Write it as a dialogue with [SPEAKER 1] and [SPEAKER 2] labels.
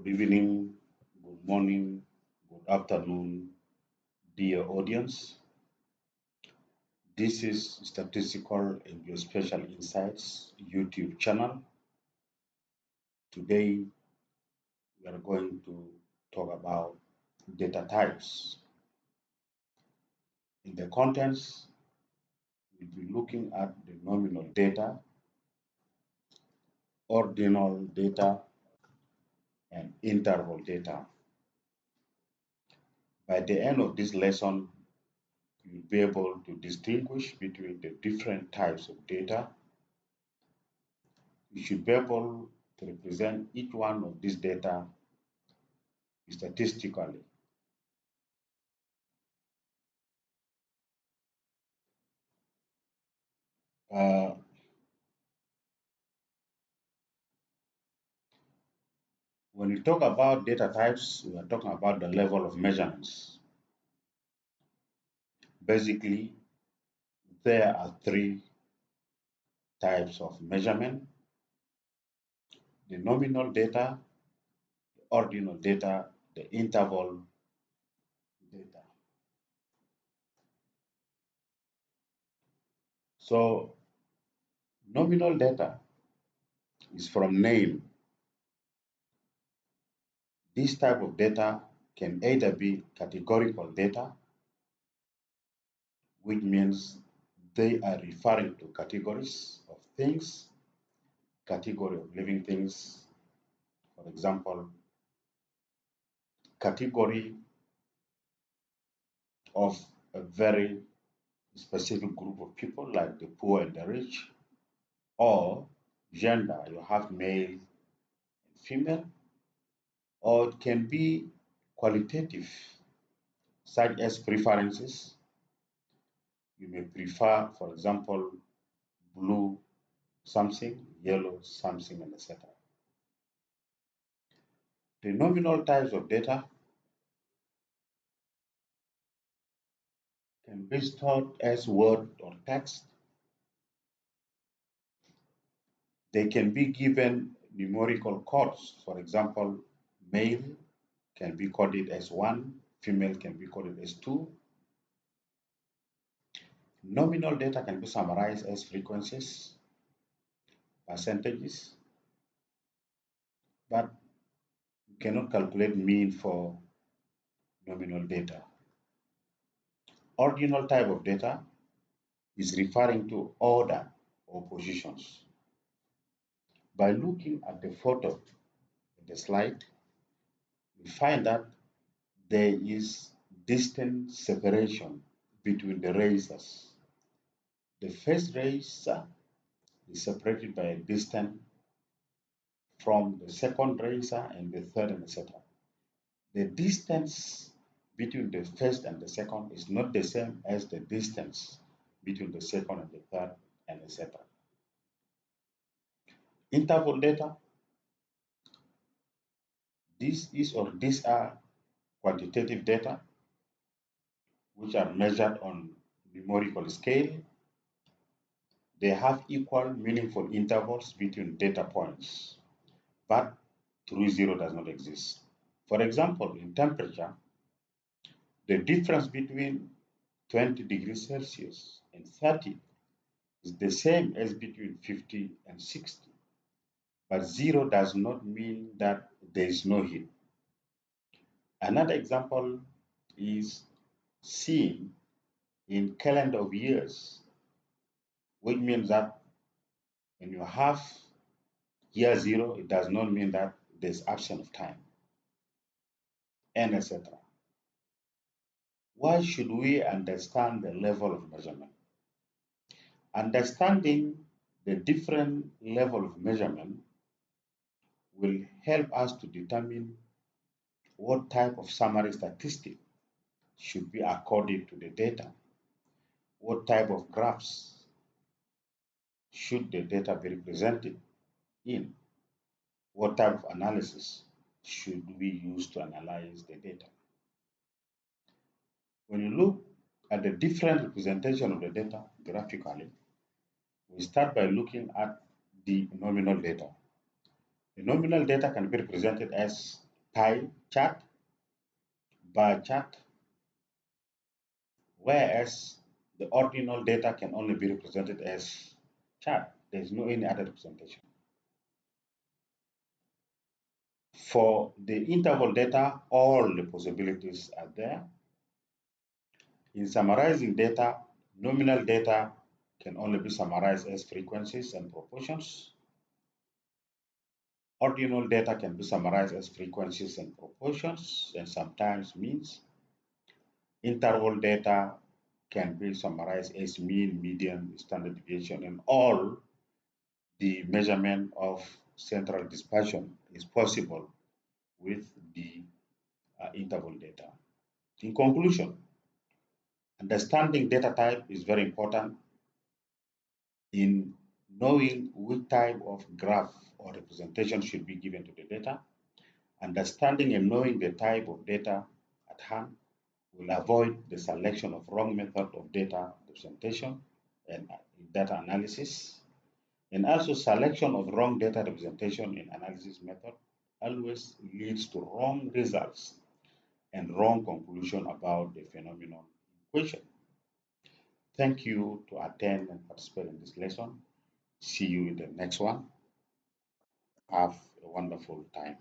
[SPEAKER 1] Good evening, good morning, good afternoon, dear audience. This is Statistical and Geospatial Insights YouTube channel. Today, we are going to talk about data types. In the contents, we'll be looking at the nominal data, ordinal data, and interval data. By the end of this lesson, you'll be able to distinguish between the different types of data. You should be able to represent each one of these data statistically. Uh, when we talk about data types, we are talking about the level of measurements. Basically, there are three types of measurement: the nominal data, the ordinal data, the interval data. So, nominal data is from name. This type of data can either be categorical data, which means they are referring to categories of things, category of living things, for example, category of a very specific group of people like the poor and the rich, or gender, you have male and female, or it can be qualitative, such as preferences. You may prefer, for example, blue something, yellow something, and etc. The nominal types of data can be stored as word or text. They can be given numerical codes. For example, male can be coded as 1, female can be coded as 2. Nominal data can be summarized as frequencies, percentages, but you cannot calculate mean for nominal data. Ordinal type of data is referring to order or positions. By looking at the photo in the slide, we find that there is distant separation between the races. The first race is separated by a distance from the second racer and the third and etc. The distance between the first and the second is not the same as the distance between the second and the third and etc. Interval data, these are quantitative data which are measured on numerical scale. They have equal meaningful intervals between data points, but true zero does not exist. For example, in temperature, the difference between 20 degrees Celsius and 30 is the same as between 50 and 60. But zero does not mean that there is no heat. Another example is seen in calendar of years, which means that when you have year zero, it does not mean that there's absence of time, and etc. Why should we understand the level of measurement? Understanding the different level of measurement will help us to determine what type of summary statistic should be according to the data, what type of graphs should the data be represented in, what type of analysis should we use to analyze the data. When you look at the different representation of the data graphically, we start by looking at the nominal data. The nominal data can be represented as pie chart, bar chart, whereas the ordinal data can only be represented as chart. There is no any other representation. For the interval data, all the possibilities are there. In summarizing data, nominal data can only be summarized as frequencies and proportions. Ordinal data can be summarized as frequencies and proportions and sometimes means. Interval data can be summarized as mean, median, standard deviation, and all the measurement of central dispersion is possible with the interval data. In conclusion, understanding data type is very important in knowing which type of graph or representation should be given to the data. Understanding and knowing the type of data at hand will avoid the selection of wrong method of data representation and data analysis. And also selection of wrong data representation in analysis method always leads to wrong results and wrong conclusion about the phenomenon in question. Thank you to attend and participate in this lesson. See you in the next one. Have a wonderful time.